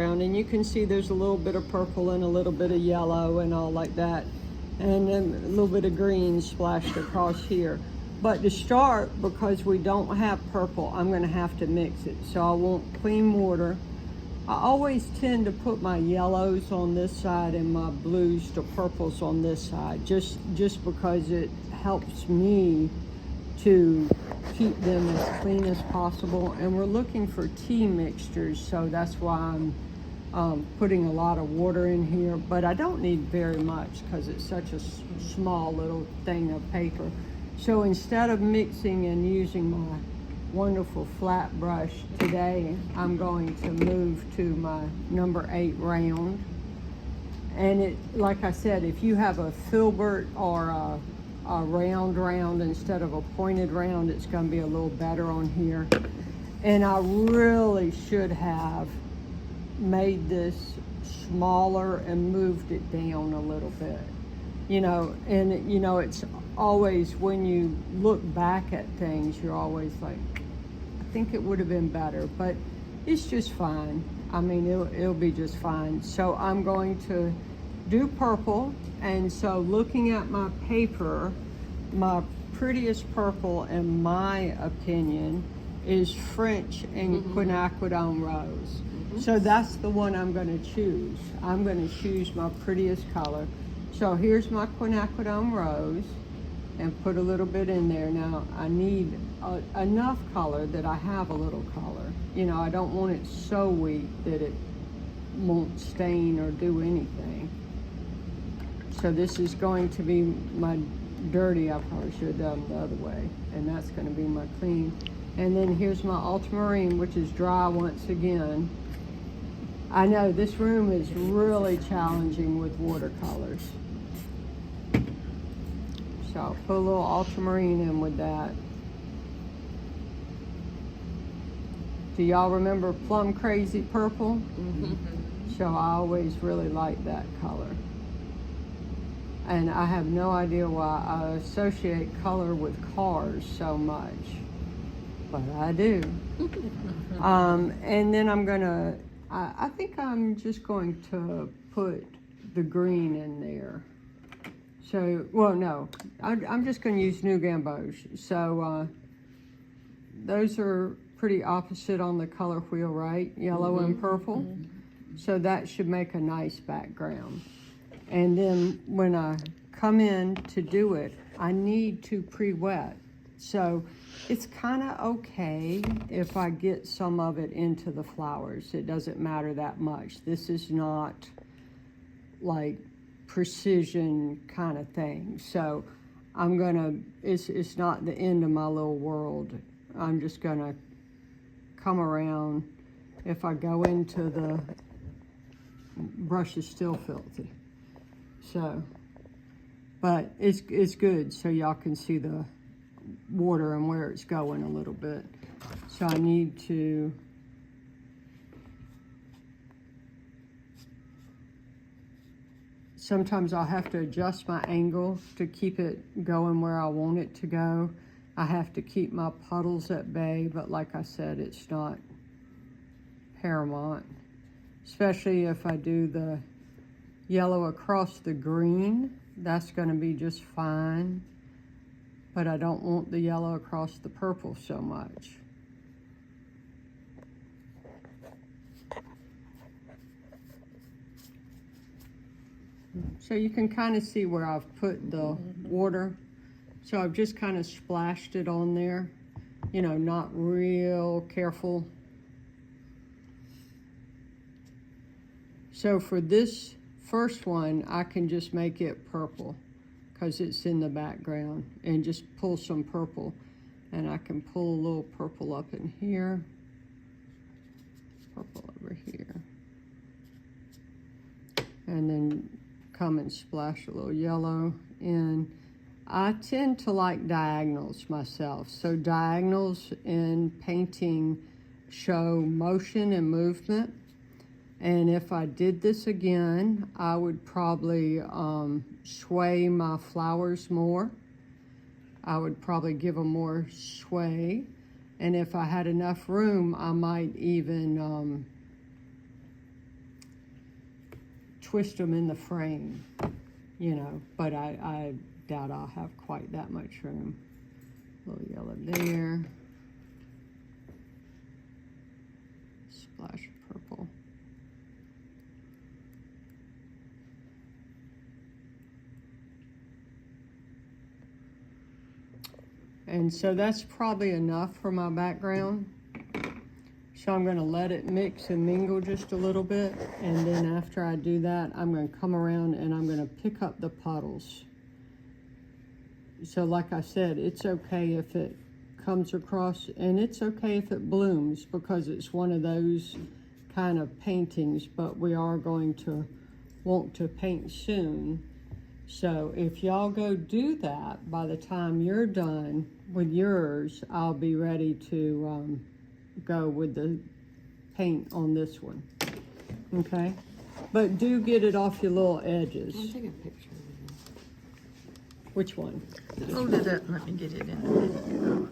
And you can see there's a little bit of purple and a little bit of yellow and all like that, and then a little bit of green splashed across here. But to start, because we don't have purple, I'm going to have to mix it. So I want clean water. I always tend to put my yellows on this side and my blues to purples on this side, just because it helps me to keep them as clean as possible. And we're looking for tea mixtures, so that's why I'm putting a lot of water in here, but I don't need very much because it's such a small little thing of paper. So instead of mixing and using my wonderful flat brush today, I'm going to move to my number 8 round. And it, like I said, if you have a filbert or a round instead of a pointed round, it's going to be a little better on here. And I really should have made this smaller and moved it down a little bit, you know. And you know, it's always, when you look back at things, you're always like, I think it would have been better, but it's just fine. I mean, it'll be just fine. So I'm going to do purple. And so looking at my paper, my prettiest purple in my opinion is French and Quinacridone Rose. So that's the one I'm going to choose. I'm going to choose my prettiest color. So here's my Quinacridone Rose, and put a little bit in there. Now I need enough color that I have a little color. You know, I don't want it so weak that it won't stain or do anything. So this is going to be my dirty. I probably should have done the other way. And that's going to be my clean. And then here's my ultramarine, which is dry once again. I know this room is really challenging with watercolors. So I'll put a little ultramarine in with that. Do y'all remember Plum Crazy Purple? So I always really like that color. And I have no idea why I associate color with cars so much, but I do. And then I'm gonna, I think I'm just going to put the green in there. So, well, no, I'm just going to use New Gamboge. So those are pretty opposite on the color wheel, right? Yellow and purple. So that should make a nice background. And then when I come in to do it, I need to pre-wet. So it's kind of okay if I get some of it into the flowers. It doesn't matter that much. This is not like precision kind of thing. So I'm gonna, it's not the end of my little world. I'm just gonna come around. If I go into the brush is still filthy. So, but it's good so y'all can see the water and where it's going a little bit. So I need to sometimes I'll have to adjust my angle to keep it going where I want it to go. I have to keep my puddles at bay, but like I said, it's not paramount, especially if I do the yellow across the green. That's going to be just fine, but I don't want the yellow across the purple so much. So you can kind of see where I've put the water. So I've just kind of splashed it on there, you know, not real careful. So for this first one, I can just make it purple because it's in the background, and just pull some purple. And I can pull a little purple up in here, purple over here. And then come and splash a little yellow in. I tend to like diagonals myself. So diagonals in painting show motion and movement. And if I did this again, I would probably sway my flowers more. I would probably give them more sway. And if I had enough room, I might even twist them in the frame, you know, but I doubt I'll have quite that much room. A little yellow there. Splash of purple. And so that's probably enough for my background. So I'm going to let it mix and mingle just a little bit, and then after I do that, I'm going to come around and I'm going to pick up the puddles. So like I said, it's okay if it comes across, and it's okay if it blooms, because it's one of those kind of paintings, but we are going to want to paint soon. So if y'all go do that, by the time you're done with yours, I'll be ready to go with the paint on this one. Okay? But do get it off your little edges. I'll take a picture of it. Which one? Hold it up, let me get it in the video.